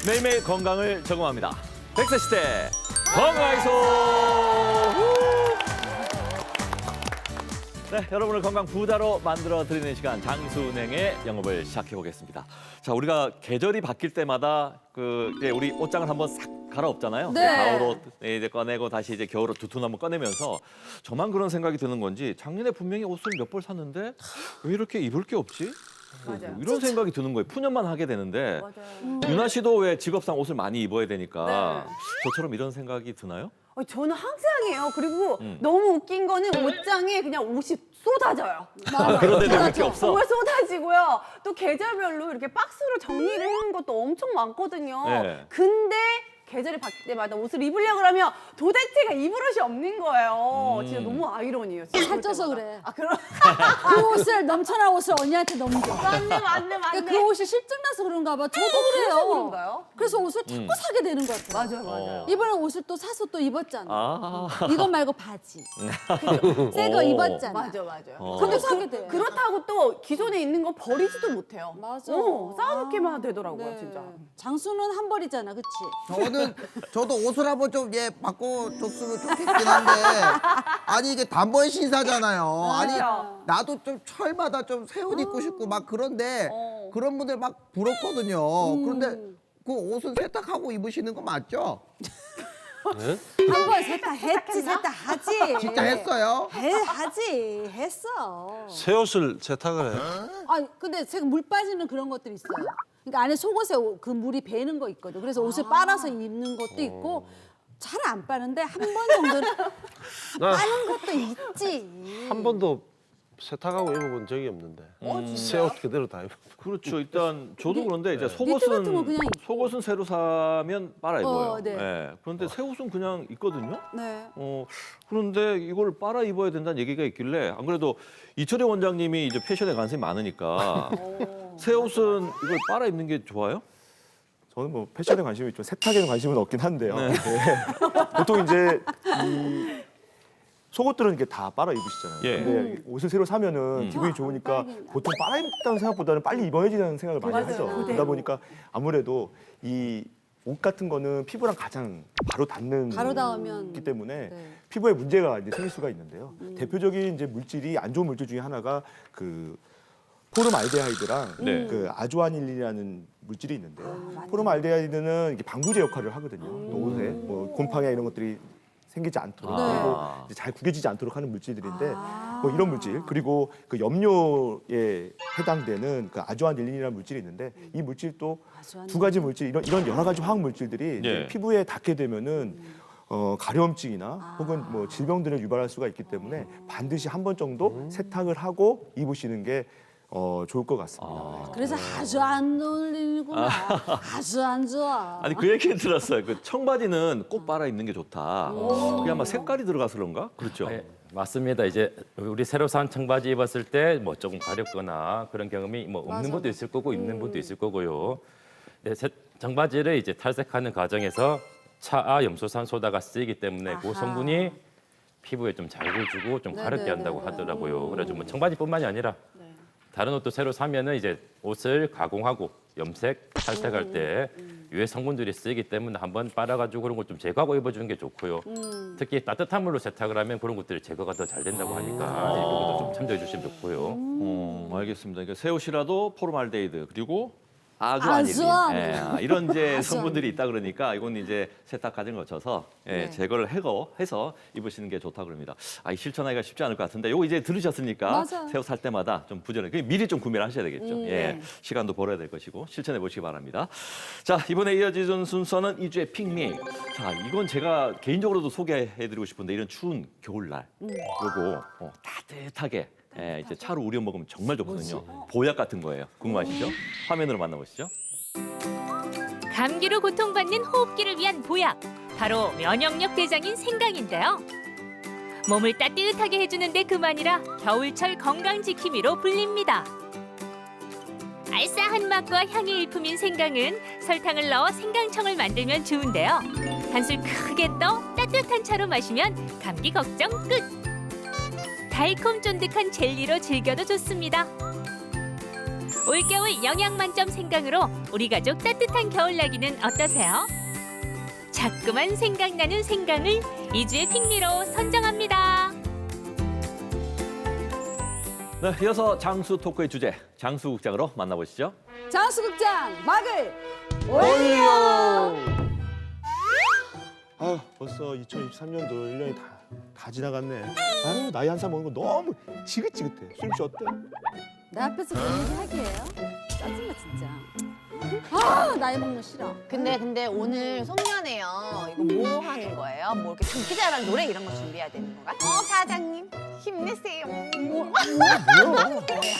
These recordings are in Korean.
매일매일 건강을 적응합니다. 100세 시대 건강의소. 네, 여러분을 건강 부자로 만들어드리는 시간 장수은행의 영업을 시작해보겠습니다. 자, 우리가 계절이 바뀔 때마다 이제 우리 옷장을 한번 싹 갈아엎잖아요. 네. 가을옷 이제 꺼내고 다시 이제 겨울옷 두 톤 한번 꺼내면서 저만 그런 생각이 드는 건지 작년에 분명히 옷을 몇 벌 샀는데 왜 이렇게 입을 게 없지? 맞아요. 이런 생각이 드는 거예요. 푸념만 하게 되는데 맞아요. 유나 씨도 왜 직업상 옷을 많이 입어야 되니까 네. 저처럼 이런 생각이 드나요? 저는 항상이에요. 그리고 음. 너무 웃긴 거는 옷장에 그냥 옷이 쏟아져요. 그런데도 그게 없어? 정말 쏟아지고요. 또 계절별로 이렇게 박스로 정리를 해놓은 것도 엄청 많거든요. 네. 근데 계절이 바뀔 때마다 옷을 입으려고 하면 도대체가 입을 옷이 없는 거예요. 진짜 너무 아이러니해요. 진짜 살쪄서 그럴 그래. 때마다. 그럼 그 옷을 넘쳐난 옷을 언니한테 넘겨. 맞네. 그러니까 그 옷이 실증나서 그런가 봐. 저도 그래요. 그래서 그런가요? 그래서 옷을 자꾸 사게 되는 것 같아요. 맞아요. 이번에 옷을 또 사서 또 입었잖아. 아, 이거 말고 바지. 새 거 오. 입었잖아. 맞아요. 근데 사게 돼. 그렇다고 또 기존에 있는 거 버리지도 못해요. 맞아. 쌓아놓기만 되더라고요, 네. 진짜. 장수는 한 벌이잖아, 그치? 저도 옷을 한번 좀 바꿔줬으면 좋겠긴 한데 아니 이게 단벌 신사잖아요. 아니 맞아요. 나도 좀 철마다 좀 새 옷 입고 싶고 막 그런데 어. 그런 분들 막 부럽거든요. 그런데 그 옷은 세탁하고 입으시는 거 맞죠? 한 벌 세탁했지, 세탁하지. 진짜 했어요? 하지, 했어. 새 옷을 세탁을 해. 아니, 근데 제가 물 빠지는 그런 것들이 있어요. 그러니까 안에 속옷에 그 물이 배는 거 있거든. 그래서 옷을 빨아서 입는 것도 있고 잘 안 빠는데 한 번 정도는 나 빠는 것도 있지. 한 번도 세탁하고 입어본 적이 없는데 새 옷 그대로 다 입어. 그렇죠. 일단 저도 그런데 이제 니트 같은 거 그냥 입고. 속옷은 새로 사면 빨아 입어요. 네. 예. 그런데 새 옷은 그냥 있거든요. 네. 그런데 이걸 빨아 입어야 된다는 얘기가 있길래 안 그래도 이철혜 원장님이 이제 패션에 관심이 많으니까 새 옷은 이걸 빨아 입는 게 좋아요? 저는 뭐 패션에 관심이 있지만 세탁에는 관심은 없긴 한데요. 네. 네. 보통 이제 이 속옷들은 이렇게 다 빨아 입으시잖아요. 예. 근데 옷을 새로 사면은 기분이 좋으니까 빨긴 보통 빨아 입다는 생각보다는 빨리 입어야지라는 생각을 많이 맞아요. 하죠. 그러다 보니까 아무래도 이 옷 같은 거는 피부랑 가장 바로 닿는 바로 닿으면 기 때문에 네. 피부에 문제가 이제 생길 수가 있는데요. 대표적인 이제 물질이 안 좋은 물질 중에 하나가 그 포름알데하이드랑 네. 그 아주아닐린이라는 물질이 있는데요. 포름알데하이드는 이게 방부제 역할을 하거든요. 또 옷에 뭐 곰팡이 이런 것들이 생기지 않도록 네. 그리고 이제 잘 구겨지지 않도록 하는 물질들인데 뭐 이런 물질 그리고 그 염료에 해당되는 그 아주아닐린이라는 물질이 있는데 이 물질도 두 가지 물질 이런 여러 가지 화학 물질들이 이제 예. 피부에 닿게 되면은 가려움증이나 혹은 뭐 질병들을 유발할 수가 있기 때문에 반드시 한 번 정도 세탁을 하고 입으시는 게 좋을 것 같습니다. 그래서 아주 안 어울리는구나. 아주 안 좋아. 아니 그 얘기를 들었어요. 그 청바지는 꼭 빨아 입는 게 좋다. 그게 아마 색깔이 들어가서 그런가? 그렇죠. 네, 맞습니다. 이제 우리 새로 산 청바지 입었을 때 뭐 조금 가렵거나 그런 경험이 뭐 없는 분도 있을 거고 있는 분도 있을 거고요. 네, 청바지를 이제 탈색하는 과정에서 차아 염소산 소다가 쓰이기 때문에 그 성분이 피부에 좀 자극을 좀 가렵게 한다고 하더라고요. 그래서 뭐 청바지뿐만이 아니라 다른 옷도 새로 사면은 이제 옷을 가공하고 염색, 탈색할 때 유해 성분들이 쓰이기 때문에 한번 빨아가지고 그런 걸 좀 제거하고 입어주는 게 좋고요. 특히 따뜻한 물로 세탁을 하면 그런 것들이 제거가 더 잘 된다고 하니까 이 부분도 좀 참조해 주시면 좋고요. 알겠습니다. 그러니까 새 옷이라도 포름알데히드 그리고 아주아닐린 아주아닐린. 이런 이제 아주아닐린. 성분들이 있다 그러니까 이건 이제 세탁 과정을 거쳐서 네. 제거를 해서 입으시는 게 좋다 그럽니다. 이 실천하기가 쉽지 않을 것 같은데 이거 이제 들으셨으니까 맞아요. 새 옷 살 때마다 좀 부지런히 미리 좀 구매를 하셔야 되겠죠. 네. 시간도 벌어야 될 것이고 실천해 보시기 바랍니다. 자, 이번에 이어지는 순서는 이주의 픽닉. 자, 이건 제가 개인적으로도 소개해드리고 싶은데 이런 추운 겨울날 요거 따뜻하게 이제 차로 우려 먹으면 정말 좋거든요. 보약 같은 거예요. 궁금하시죠? 화면으로 만나보시죠. 감기로 고통받는 호흡기를 위한 보약, 바로 면역력 대장인 생강인데요. 몸을 따뜻하게 해주는 데 그만이라 겨울철 건강지킴이로 불립니다. 알싸한 맛과 향이 일품인 생강은 설탕을 넣어 생강청을 만들면 좋은데요. 한술 크게 떠 따뜻한 차로 마시면 감기 걱정 끝! 달콤 쫀득한 젤리로 즐겨도 좋습니다. 올겨울 영양 만점 생강으로 우리 가족 따뜻한 겨울나기는 어떠세요? 자꾸만 생각나는 생강을 이주의 핑미로 선정합니다. 네, 이어서 장수 토크의 주제 장수국장으로 만나보시죠. 장수극장 막을 올려. 아, 벌써 2023년도 1년이 다 지나갔네. 아유, 나이 한 살 먹는 거 너무 지긋지긋해. 수임 씨 어때? 내 앞에서 그런 얘기 하기예요? 짜증나 진짜. 아, 나이 먹는 거 싫어. 근데 오늘 송년회요. 이거 뭐 하는 거예요? 뭐 이렇게 장기자랑 노래 이런 거 준비해야 되는 건가? 사장님 힘내세요. 뭐야?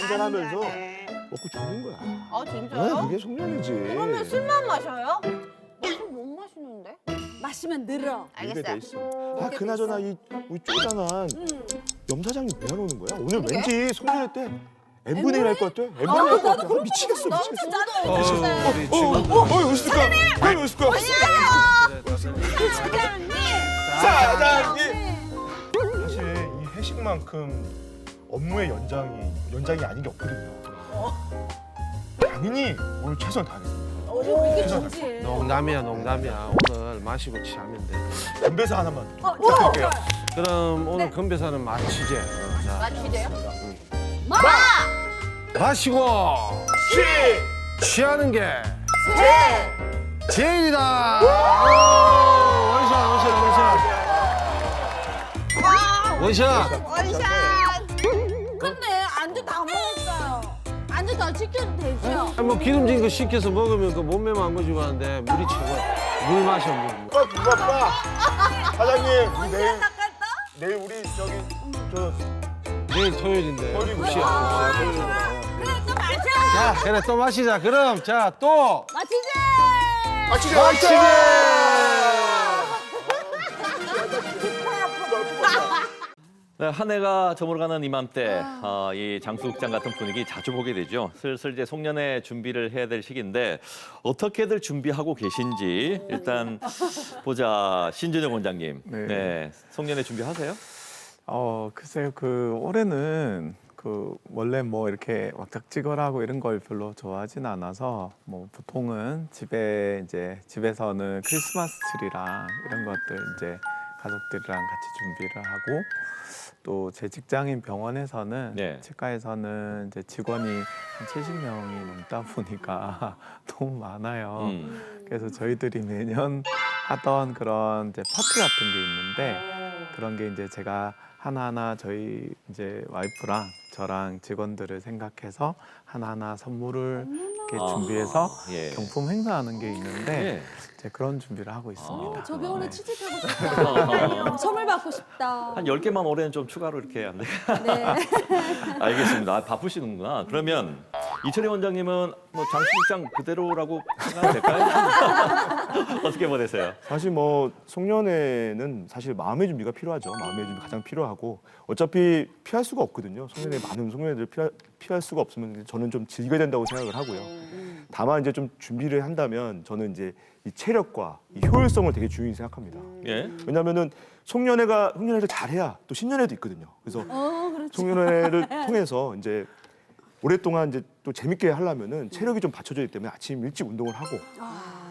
한잔하면서 먹고 죽는 거야. 아 네, 진짜요? 그게 송년회지. 그러면 술만 마셔요? 술 못 마시는데? 마시면 늘어. 이게 돼 알겠어요. 있어. 아, 그나저나 이 우리 쪼잔한 염사장님 왜 안 오는 거야? 오늘 왠지 송년회 때 N분의 1 할 것 같아. N분의 1 할 것 같아. 아, 미치겠어, 미치겠어. 우리 지금 왜 오실 거야? 왜 오실 거야? 사장님! 사실 이 회식만큼 업무의 연장이 아닌 게 없거든요. 당연히 오늘 최선을 다하겠습니다. 이렇게 진지해. 농담이야. 오늘 마시고 취하면 돼. 건배사 하나만 좋아요. 부탁드릴게요. 그럼 오늘 건배사는 마치제. 자, 마치세요? 마시고 취하는 게 제일이다. 원샷. 근데 안주 다 먹었어요. 안주 더 시켜도 되죠? 뭐 기름진 거 시켜서 먹으면 그 몸매만 안 거지고 하는데 물이 최고야. 물 마셔 물. 누가 사장님 우리 내일 우리 저기 저 내일 토요일인데. 버리고 그래 또 마셔. 자, 그래 또 마시자. 그럼 자 또 마치지. 마치제. 네, 한 해가 저물어가는 이맘때 이 장수국장 같은 분위기 자주 보게 되죠. 슬슬 이제 송년회 준비를 해야 될 시기인데 어떻게들 준비하고 계신지 일단 보자. 신준영 원장님, 네, 송년회 준비하세요? 글쎄요. 올해는 원래 뭐 이렇게 왁작지껄하고 이런 걸 별로 좋아하진 않아서 뭐 보통은 집에서는 크리스마스 트리랑 이런 것들 이제 가족들이랑 같이 준비를 하고 또 제 직장인 병원에서는 네. 치과에서는 이제 직원이 한 70명이 넘다 보니까 너무 많아요. 그래서 저희들이 매년 하던 그런 이제 파티 같은 게 있는데 그런 게 이제 제가 하나하나 저희 이제 와이프랑 저랑 직원들을 생각해서 하나하나 선물을 이렇게 준비해서 예. 경품 행사하는 게 있는데 예. 이제 그런 준비를 하고 있습니다. 저 병원에 네. 취직하고 싶다. 선물 받고 싶다. 한 10개만 올해는 좀 추가로 이렇게 안 돼요? 네. 알겠습니다. 아, 바쁘시는구나. 그러면 이철희 원장님은 뭐 장수국장 그대로라고 생각하면 될까요? 어떻게 보내세요? 사실 뭐 송년회는 사실 마음의 준비가 필요하죠. 마음의 준비 가장 필요하고 어차피 피할 수가 없거든요. 송년회 많은 송년회들 피할 수가 없으면 저는 좀 즐겨야 된다고 생각을 하고요. 다만 이제 좀 준비를 한다면 저는 이제 이 체력과 이 효율성을 되게 중요히 생각합니다. 예. 왜냐하면은 송년회를 잘해야 또 신년회도 있거든요. 그래서 송년회를 통해서 이제 오랫동안 이제 또 재밌게 하려면은 체력이 좀 받쳐져야 되기 때문에 아침 일찍 운동을 하고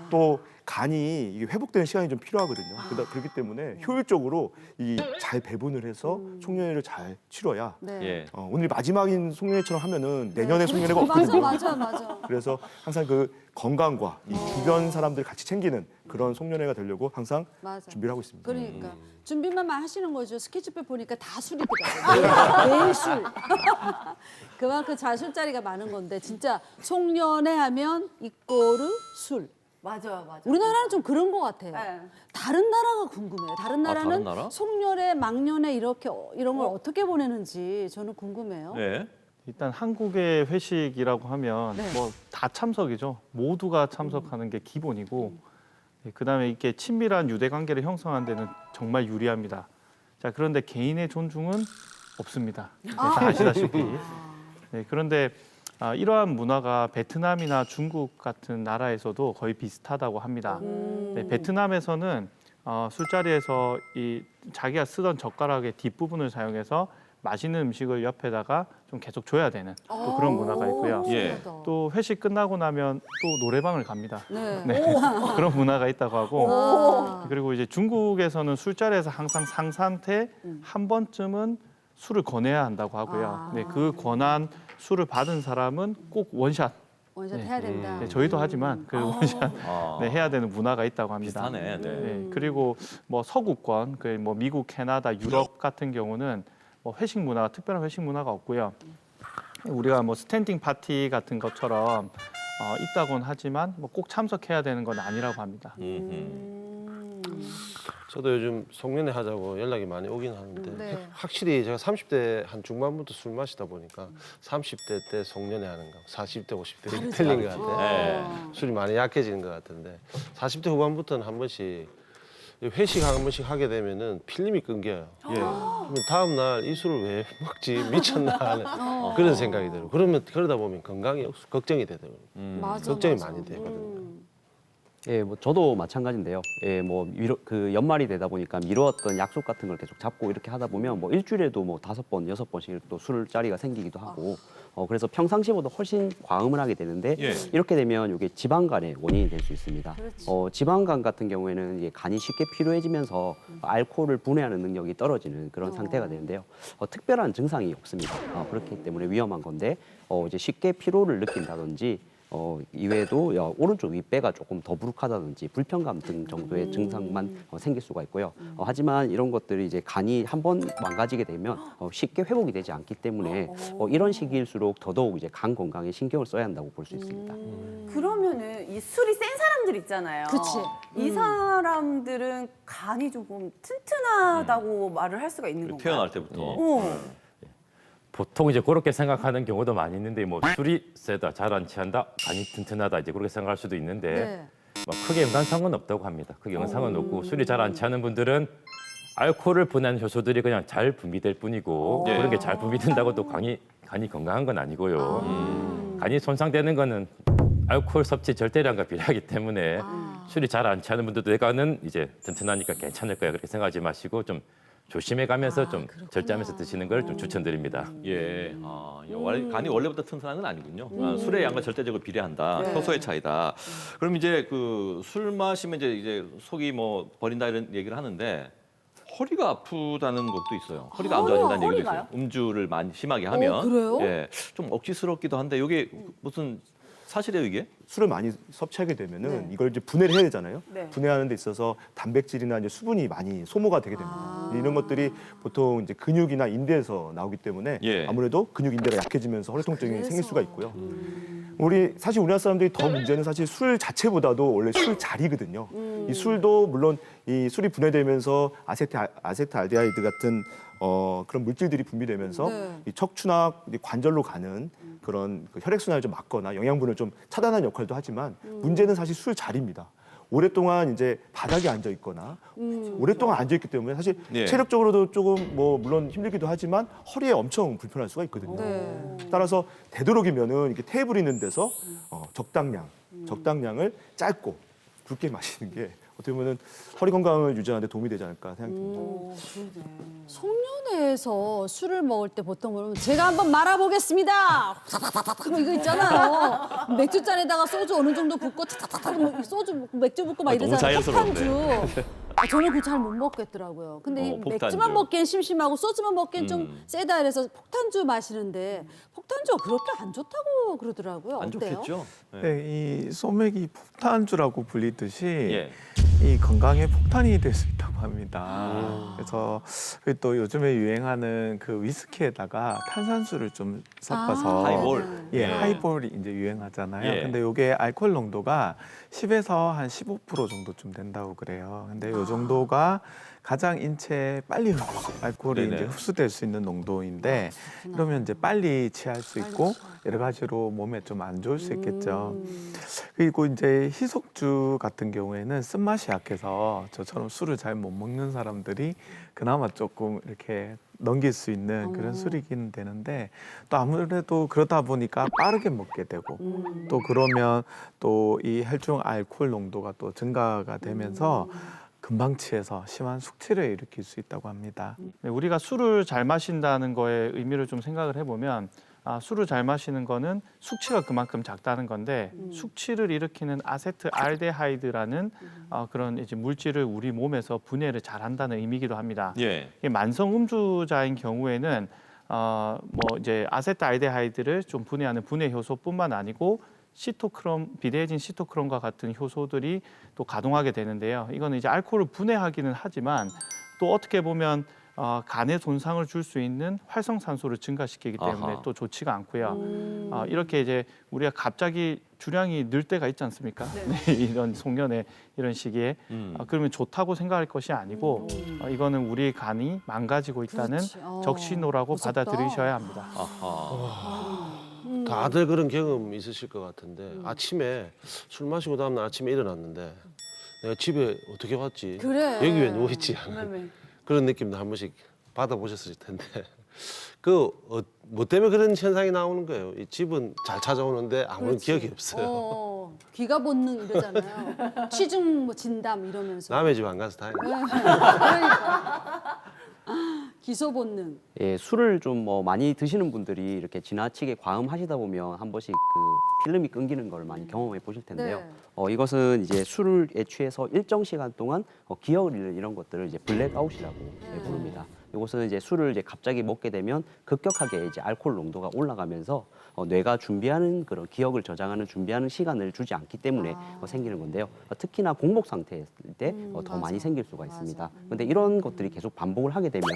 또 간이 이게 회복되는 시간이 좀 필요하거든요. 그렇기 때문에 효율적으로 이 잘 배분을 해서 송년회를 잘 치러야 네. 예. 오늘 마지막인 송년회처럼 하면은 내년에 송년회가 없거든요. 맞아. 그래서 항상 그 건강과 이 주변 사람들 같이 챙기는 그런 송년회가 되려고 항상 맞아. 준비를 하고 있습니다. 그러니까 준비만 하시는 거죠. 스케치북 보니까 다 술이더라고요. 매일 술. 그만큼 잘 술자리가 많은 건데 진짜 송년회 하면 이꼬르 술. 맞아요. 우리나라는 좀 그런 것 같아요. 네. 다른 나라가 궁금해요. 다른 나라는 다른 나라? 송년회, 막년회 이런 걸 어떻게 보내는지 저는 궁금해요. 네. 일단 한국의 회식이라고 하면 네. 뭐 다 참석이죠. 모두가 참석하는 게 기본이고 그다음에 이렇게 친밀한 유대 관계를 형성하는 데는 정말 유리합니다. 자, 그런데 개인의 존중은 없습니다. 다 아시다시피. 네, 그런데 이러한 문화가 베트남이나 중국 같은 나라에서도 거의 비슷하다고 합니다. 네, 베트남에서는 술자리에서 이 자기가 쓰던 젓가락의 뒷부분을 사용해서 맛있는 음식을 옆에다가 좀 계속 줘야 되는 또 그런 문화가 있고요. 예. 또 회식 끝나고 나면 또 노래방을 갑니다. 네. 네. 그런 문화가 있다고 하고 그리고 이제 중국에서는 술자리에서 항상 상사한테 한 번쯤은 술을 권해야 한다고 하고요. 네, 그 권한 술을 받은 사람은 꼭 원샷. 원샷 네. 해야 된다. 네, 저희도 하지만 그 원샷 아, 네, 해야 되는 문화가 있다고 합니다. 비슷하네. 네. 네, 그리고 뭐 서구권, 그 뭐 미국, 캐나다, 유럽 같은 경우는 뭐 회식 문화가 특별한 회식 문화가 없고요. 우리가 뭐 스탠딩 파티 같은 것처럼 있다고는 하지만 뭐 꼭 참석해야 되는 건 아니라고 합니다. 저도 요즘 송년회 하자고 연락이 많이 오긴 하는데 네. 확실히 제가 30대 한 중반부터 술 마시다 보니까 30대 때 송년회 하는 거, 40대, 50대 이렇게 틀린 것 같아요. 네. 술이 많이 약해지는 것 같은데 40대 후반부터는 한 번씩 회식 한 번씩 하게 되면은 필름이 끊겨요. 그러면 다음 날 이 술을 왜 먹지 미쳤나 하는 그런 생각이 들어요. 그러다 보면 건강이 걱정이 되더라고요. 맞아, 걱정이 맞아. 많이 되거든요. 예, 뭐 저도 마찬가지인데요. 예, 뭐 그 연말이 되다 보니까 미루었던 약속 같은 걸 계속 잡고 이렇게 하다 보면 뭐 일주일에도 뭐 5번, 6번씩 또 술자리가 생기기도 하고 그래서 평상시보다 훨씬 과음을 하게 되는데 예. 이렇게 되면 이게 지방간의 원인이 될 수 있습니다. 지방간 같은 경우에는 이게 간이 쉽게 피로해지면서 알코올을 분해하는 능력이 떨어지는 그런 상태가 되는데요. 특별한 증상이 없습니다. 그렇기 때문에 위험한 건데 이제 쉽게 피로를 느낀다든지 이외에도 오른쪽 윗배가 조금 더부룩하다든지 불편감 등 정도의 증상만 생길 수가 있고요. 하지만 이런 것들이 이제 간이 한번 망가지게 되면 쉽게 회복이 되지 않기 때문에 이런 시기일수록 더더욱 이제 간 건강에 신경을 써야 한다고 볼 수 있습니다. 그러면은 이 술이 센 사람들 있잖아요. 그치. 이 사람들은 간이 조금 튼튼하다고 말을 할 수가 있는 건가요? 태어날 때부터. 어. 보통 이제 그렇게 생각하는 경우도 많이 있는데 뭐 술이 세다, 잘 안 취한다, 간이 튼튼하다 이제 그렇게 생각할 수도 있는데 네. 뭐 크게 연관상은 없다고 합니다. 크게 연관상은 없고 술이 잘 안 취하는 분들은 알코올을 분해하는 효소들이 그냥 잘 분비될 뿐이고 네. 그런 게 잘 분비된다고 또 간이 건강한 건 아니고요. 간이 손상되는 거는 알코올 섭취 절대량과 비례하기 때문에 술이 잘 안 취하는 분들도 내가는 이제 튼튼하니까 괜찮을 거야 그렇게 생각하지 마시고 좀 조심해가면서 좀 절제하면서 드시는 걸 좀 추천드립니다. 예, 간이 원래부터 튼튼한 건 아니군요. 술의 양과 절대적으로 비례한다. 효소의 차이다. 그럼 이제 그 술 마시면 이제 속이 뭐 버린다 이런 얘기를 하는데 허리가 아프다는 것도 있어요. 허리가 안 좋아진다는 얘기도 있어요. 허리가요? 음주를 많이 심하게 하면. 그래요? 예, 좀 억지스럽기도 한데 이게 무슨 사실이에요 이게? 술을 많이 섭취하게 되면은 이걸 이제 분해를 해야 되잖아요. 네. 분해하는 데 있어서 단백질이나 이제 수분이 많이 소모가 되게 됩니다. 이런 것들이 보통 이제 근육이나 인대에서 나오기 때문에 예. 아무래도 근육 인대가 약해지면서 허리 통증이 생길 수가 있고요. 사실 우리나라 사람들이 더 문제는 사실 술 자체보다도 원래 술 자리거든요. 이 술도 물론 이 술이 분해되면서 아세트알데하이드 같은 그런 물질들이 분비되면서 네. 이 척추나 이 관절로 가는 그런 그 혈액순환을 좀 막거나 영양분을 좀 차단하는 역할도 하지만 문제는 사실 술 자리입니다. 오랫동안 이제 바닥에 앉아 있거나 오랫동안 앉아 있기 때문에 사실 예. 체력적으로도 조금 뭐 물론 힘들기도 하지만 허리에 엄청 불편할 수가 있거든요. 네. 따라서 되도록이면은 이렇게 테이블 있는 데서 적당량을 짧고 굵게 마시는 게 어떻게 보면은 허리 건강을 유지하는 데 도움이 되지 않을까 생각됩니다. 송년회에서 술을 먹을 때 보통 그러면 제가 한번 말아보겠습니다. 뭐 이거 있잖아요. 맥주잔에다가 소주 어느 정도 붓고 소주 붓고 맥주 붓고 막 너무 이러잖아요. 자연스러운데. 폭탄주. 저는 그거 잘 못 먹겠더라고요. 근데 이 폭탄주. 맥주만 먹기엔 심심하고 소주만 먹기엔 좀 세다 이래서 폭탄주 마시는데 폭탄주가 그렇게 안 좋다고 그러더라고요. 안 어때요? 좋겠죠? 예. 네, 이 소맥이 폭탄주라고 불리듯이 예. 이 건강에 폭탄이 될 수 있다고 합니다. 그래서 또 요즘에 유행하는 그 위스키에다가 탄산수를 좀 섞어서 하이볼. 예, 네. 하이볼이 이제 유행하잖아요. 예. 근데 이게 알코올 농도가 10에서 한 15% 정도쯤 된다고 그래요. 근데 이 정도가 가장 인체에 빨리 알코올이 네네. 이제 흡수될 수 있는 농도인데 그러면 이제 빨리 취할 수 있고 여러 가지로 몸에 좀 안 좋을 수 있겠죠. 그리고 이제 희석주 같은 경우에는 쓴맛이 약해서 저처럼 술을 잘 못 먹는 사람들이 그나마 조금 이렇게 넘길 수 있는 그런 술이긴 되는데 또 아무래도 그러다 보니까 빠르게 먹게 되고 또 그러면 또 이 혈중 알코올 농도가 또 증가가 되면서 금방 취해서 심한 숙취를 일으킬 수 있다고 합니다. 네, 우리가 술을 잘 마신다는 거에 의미를 좀 생각을 해보면 술을 잘 마시는 거는 숙취가 그만큼 작다는 건데 숙취를 일으키는 아세트알데하이드라는 그런 이제 물질을 우리 몸에서 분해를 잘한다는 의미이기도 합니다. 예. 이 만성 음주자인 경우에는 뭐 이제 아세트알데하이드를 좀 분해하는 분해 효소뿐만 아니고 시토크롬, 비대해진 시토크롬과 같은 효소들이 또 가동하게 되는데요. 이거는 이제 알코올을 분해하기는 하지만 또 어떻게 보면 간에 손상을 줄 수 있는 활성산소를 증가시키기 때문에 아하. 또 좋지가 않고요. 이렇게 이제 우리가 갑자기 주량이 늘 때가 있지 않습니까? 네, 이런 송년회 이런 시기에 그러면 좋다고 생각할 것이 아니고 이거는 우리 간이 망가지고 있다는 그렇지. 적신호라고 무섭다. 받아들이셔야 합니다. 아하. 다들 그런 경험 있으실 것 같은데 아침에 술 마시고 다음날 아침에 일어났는데 내가 집에 어떻게 왔지? 그래. 여기 왜 누워 있지? 하는 그런 느낌도 한 번씩 받아보셨을 텐데 뭐 때문에 그런 현상이 나오는 거예요? 이 집은 잘 찾아오는데 아무런 그렇지. 기억이 없어요. 귀가 본능 이러잖아요. 취중 뭐 진담 이러면서. 남의 집 안 가서 다행이다. 그러니까. 기소 본능. 예, 술을 좀 뭐 많이 드시는 분들이 이렇게 지나치게 과음하시다 보면 한 번씩 그 필름이 끊기는 걸 많이 경험해 보실 텐데요. 네. 이것은 이제 술에 취해서 일정 시간 동안 기억을 잃는 이런 것들을 이제 블랙아웃이라고 부릅니다. 이것은 이제 술을 이제 갑자기 먹게 되면 급격하게 이제 알코올 농도가 올라가면서 뇌가 준비하는 그런 기억을 저장하는 준비하는 시간을 주지 않기 때문에 생기는 건데요. 특히나 공복 상태일 때 더 많이 생길 수가 있습니다. 그런데 이런 것들이 계속 반복을 하게 되면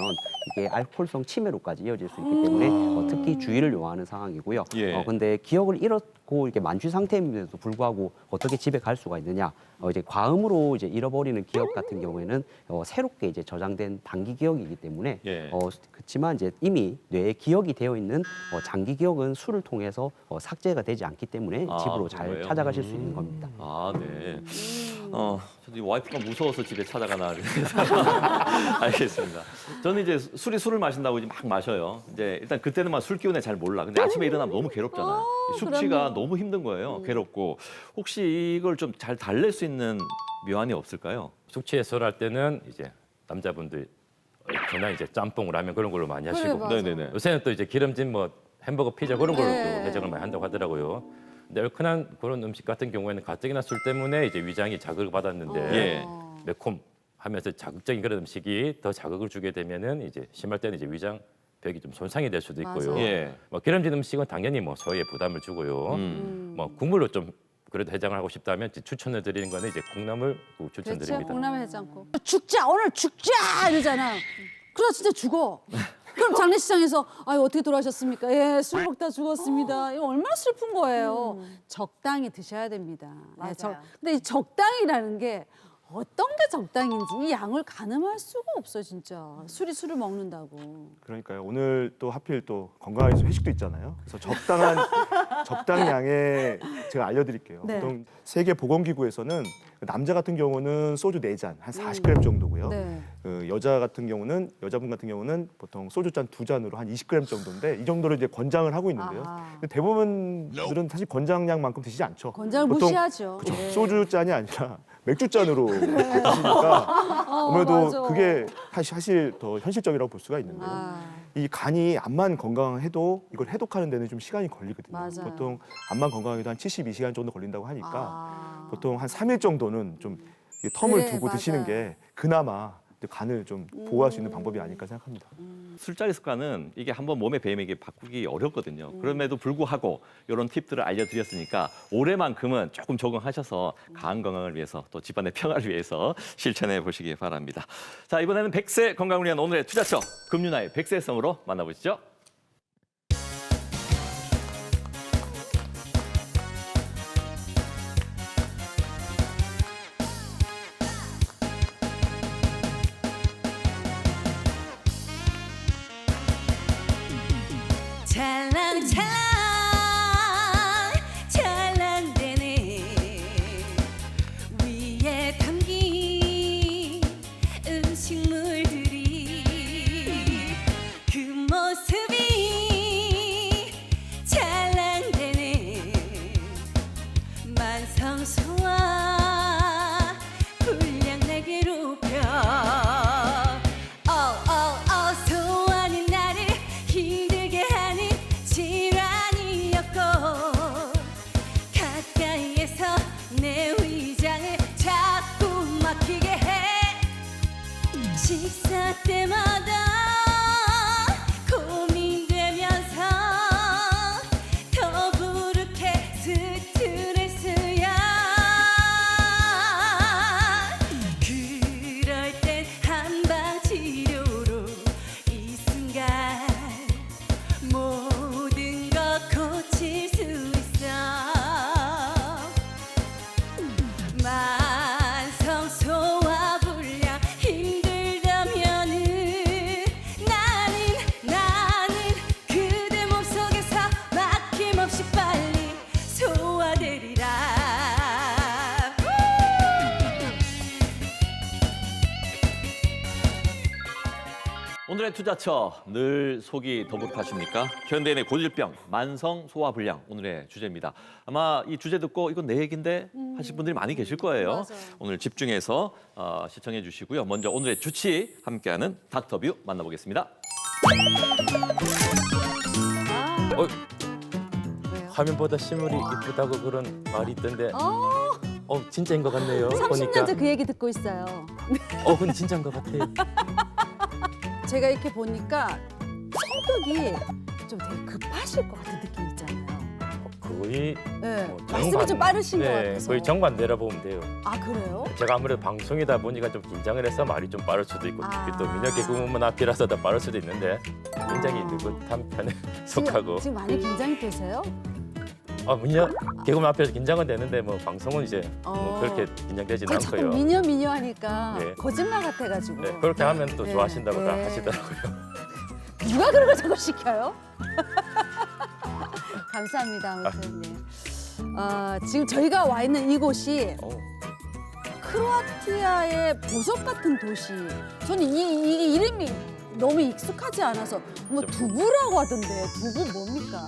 이게 알코올성 치매로까지 이어질 수 있기 때문에 특히 주의를 요하는 상황이고요. 예. 근데 기억을 잃었고 이렇게 만취 상태임에도 불구하고 어떻게 집에 갈 수가 있느냐? 이제 과음으로 이제 잃어버리는 기억 같은 경우에는 새롭게 이제 저장된 단기 기억이기 때문에 예. 그렇지만 이제 이미 뇌에 기억이 되어 있는 장기 기억은 술을 통해서 삭제가 되지 않기 때문에 집으로 그런 잘 거예요? 찾아가실 수 있는 겁니다. 아, 네. 저도 와이프가 무서워서 집에 찾아가나 그래서 알겠습니다. 저는 이제 술을 마신다고 이제 막 마셔요. 이제 일단 그때는 막 술 기운에 잘 몰라. 근데 아침에 일어나면 너무 괴롭잖아요. 숙취가 너무 힘든 거예요. 괴롭고 혹시 이걸 좀 잘 달랠 수 있는 묘안이 없을까요? 숙취 해소를 할 때는 이제 남자분들 그냥 이제 짬뽕, 라면 그런 걸로 많이 하시고 맞아. 네네네. 요새는 또 이제 기름진 뭐 햄버거, 피자 그런 걸로 네. 또 해장을 많이 한다고 하더라고요. 근데 얼큰한 그런 음식 같은 경우에는 가뜩이나 술 때문에 이제 위장이 자극을 받았는데 예. 매콤하면서 자극적인 그런 음식이 더 자극을 주게 되면은 이제 심할 때는 이제 위장 벽이 좀 손상이 될 수도 있고요. 맞아. 예. 뭐 기름진 음식은 당연히 뭐 소화에 부담을 주고요. 뭐 국물로 좀 그래도 해장을 하고 싶다면 이제 추천을 드리는 거는 이제 콩나물 국 그렇죠. 추천드립니다. 콩나물 해장국. 죽자 오늘 죽자 이러잖아. 그러다 진짜 죽어. 그럼 장례식장에서 어떻게 돌아가셨습니까? 예, 술 먹다 죽었습니다. 이거 얼마나 슬픈 거예요. 적당히 드셔야 됩니다. 맞아요. 근데 이 적당이라는 게 어떤 게 적당인지 이 양을 가늠할 수가 없어 진짜. 술을 먹는다고. 그러니까요. 오늘 또 하필 또 건강하게 회식도 있잖아요. 그래서 적당한 양에 제가 알려드릴게요. 네. 보통 세계 보건기구에서는 남자 같은 경우는 소주 4잔 한 40g 정도고요. 네. 여자분 같은 경우는 보통 소주잔 2잔으로 한 20g 정도인데 이 정도로 이제 권장을 하고 있는데요. 근데 대부분들은 사실 권장량만큼 드시지 않죠. 권장을 보통 무시하죠. 그쵸. 예. 소주잔이 아니라 맥주잔으로 드시니까 아무래도 맞아. 그게 사실 더 현실적이라고 볼 수가 있는데요. 이 간이 암만 건강해도 이걸 해독하는 데는 좀 시간이 걸리거든요. 맞아요. 보통 암만 건강해도 한 72시간 정도 걸린다고 하니까 보통 한 3일 정도는 좀 텀을 그래, 두고 드시는 맞아요. 게 그나마 간을 좀 보호할 수 있는 방법이 아닐까 생각합니다. 술자리 습관은 이게 한번 몸에 배이면 이게 바꾸기 어렵거든요. 그럼에도 불구하고 이런 팁들을 알려드렸으니까 올해만큼은 조금 적응하셔서 간 건강을 위해서 또 집안의 평화를 위해서 실천해 보시기 바랍니다. 자, 이번에는 100세 건강을 위한 오늘의 투자처 금융나의 100세성으로 만나보시죠. 찰랑찰랑 찰랑대네 위에 담긴 음식물들이 그 모습 오늘의 투자처 늘 속이 더부룩하십니까? 현대인의 고질병, 만성 소화불량 오늘의 주제입니다. 아마 이 주제 듣고 이건 내 얘긴데 하실 분들이 많이 계실 거예요. 맞아요. 오늘 집중해서 시청해 주시고요. 먼저 오늘의 주치 함께하는 닥터뷰 만나보겠습니다. 어, 왜요? 화면보다 실물이 이쁘다고 그런 말이 있던데 진짜인 것 같네요. 30년째 그 얘기 듣고 있어요. 근데 진짜인 것 같아요. 제가 이렇게 보니까 성격이 좀 되게 급하실 것 같은 느낌 있잖아요. 거의 네. 말씀이 좀 빠르신 것 같아서. 거의 정반대라 보면 돼요. 아 그래요? 제가 아무래도 방송이다 보니까 좀 긴장을 해서 말이 좀 빠를 수도 있고 아. 또 민혁 개그우먼 앞이라서 더 빠를 수도 있는데 굉장히 느긋한 편에 속하고 지금 많이 긴장이 되세요? 민혁 개그우먼 앞에서 긴장은 되는데 뭐 방송은 이제 뭐 그렇게 긴장되지는 자꾸 않고요. 미녀 하니까 네. 거짓말 같아가지고. 네, 그렇게 하면 또 네. 좋아하신다고 다 네. 하시더라고요. 누가 그런 걸 자꾸 시켜요? 감사합니다. 아무튼 네. 지금 저희가 와 있는 이곳이 크로아티아의 보석 같은 도시. 저는 이게 이름이 너무 익숙하지 않아서 뭐 두부라고 하던데 두부 뭡니까?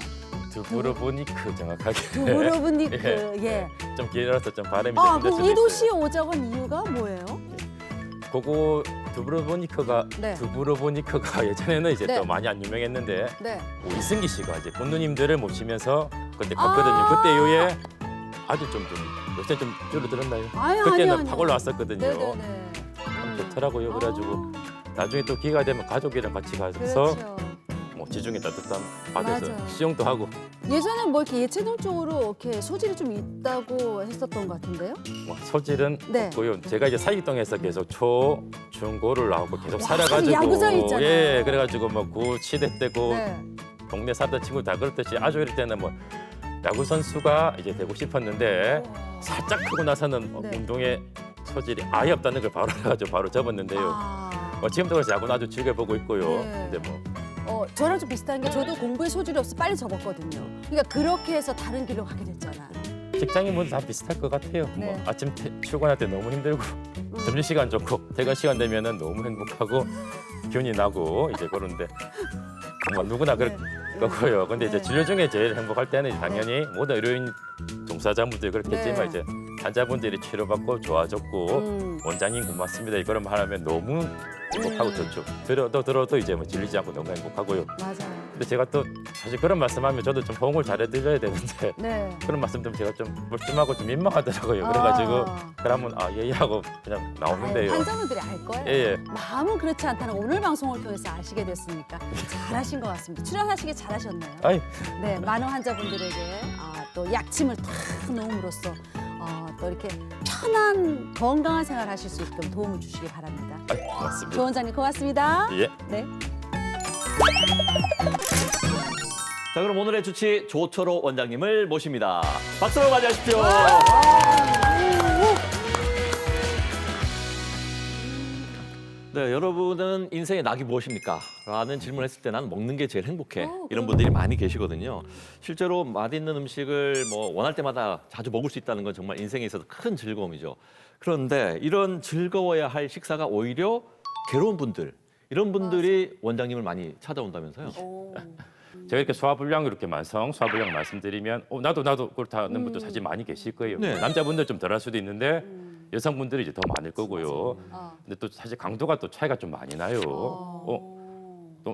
두브로보니크 정확하게. 두브로브니크. 예. 좀 길어서 좀 발음이 좀 힘들 그럼 수도 이 있어요. 도시에 오자고 한 이유가 뭐예요? 그거 두브로보니크가 네. 두브로보니크가 예전에는 이제 네. 또 많이 안 유명했는데 네. 이승기 씨가 이제 본누님들을 모시면서 그때 갔거든요. 그때 이후에 아주 좀 요새 좀 줄어들었나요? 아유, 그때는 아니요. 팍 올라왔었거든요. 네네네. 참 좋더라고요. 그래가지고 나중에 또 기회가 되면 가족이랑 같이 가서 그렇죠. 뭐 지중해 따뜻한 바다에서 맞아요. 수영도 하고 예전에 뭐 이렇게 예체능 쪽으로 이렇게 소질이 좀 있다고 했었던 것 같은데요? 뭐 소질은 네. 없고요. 제가 이제 사기동에서 계속 초, 중, 고를 나오고 계속 와, 살아가지고 야구장 있잖아요. 예, 그래가지고 뭐 구, 치대 때고 네. 동네 살던 친구 다 그렇듯이 아주 이럴 때는 뭐 야구 선수가 이제 되고 싶었는데 살짝 크고 나서는 네. 운동에 소질이 아예 없다는 걸 바로 알아가지고 바로 접었는데요. 지금도 그래서 야구는 아주 즐겨보고 있고요. 네. 근데 뭐 저랑 좀 비슷한 게 저도 공부에 소질이 없어 빨리 접었거든요. 그러니까 그렇게 해서 다른 길로 가게 됐잖아요. 직장인분들 다 비슷할 것 같아요. 네. 뭐 아침 출근할 때 너무 힘들고 점심시간 좋고 퇴근 시간 되면은 너무 행복하고 기운이 나고 이제 그런데 뭐 누구나 그럴 거고요. 근데 이제 진료 중에 제일 행복할 때는 당연히 모든 의료인 종사자분들이 그렇겠지만 네. 이제 환자분들이 치료받고 좋아졌고 원장님 고맙습니다 이거를 말하면 너무 행복하고 좋죠. 들어도 이제 뭐 질리지 않고 너무 행복하고요. 맞아요. 근데 제가 또 사실 그런 말씀하면 저도 좀 호응을 잘해드려야 되는데 네. 그런 말씀 좀 제가 좀 뻘쭘하고 좀 민망하더라고요. 그래가지고 그러면 예예 하고 그냥 나오는데요. 환자분들이 알 거예요. 예. 마음은 그렇지 않다는 거 오늘 방송을 통해서 아시게 됐으니까 잘하신 것 같습니다. 출연하시길 잘하셨네요. 아이, 네, 많은 환자분들에게 또 약침을 탁 놓음으로써 또 이렇게 편한 건강한 생활 하실 수 있게끔 도움을 주시기 바랍니다. 고맙습니다. 조 원장님 고맙습니다. 예. 네. 자, 그럼 오늘의 주치 조철호 원장님을 모십니다. 박수로 맞이하십시오. 네, 여러분은 인생의 낙이 무엇입니까? 라는 질문을 했을 때 나는 먹는 게 제일 행복해. 이런 분들이 많이 계시거든요. 실제로 맛있는 음식을 뭐 원할 때마다 자주 먹을 수 있다는 건 정말 인생에 있어서 큰 즐거움이죠. 그런데 이런 즐거워야 할 식사가 오히려 괴로운 분들, 이런 분들이 원장님을 많이 찾아온다면서요? 제가 이렇게 소화불량 이렇게 만성 소화불량 말씀드리면 나도 그렇다는 분도 사실 많이 계실 거예요. 네. 남자분들 좀 덜할 수도 있는데 여성분들이 이제 더 많을 거고요. 근데 또 사실 강도가 또 차이가 좀 많이 나요. 또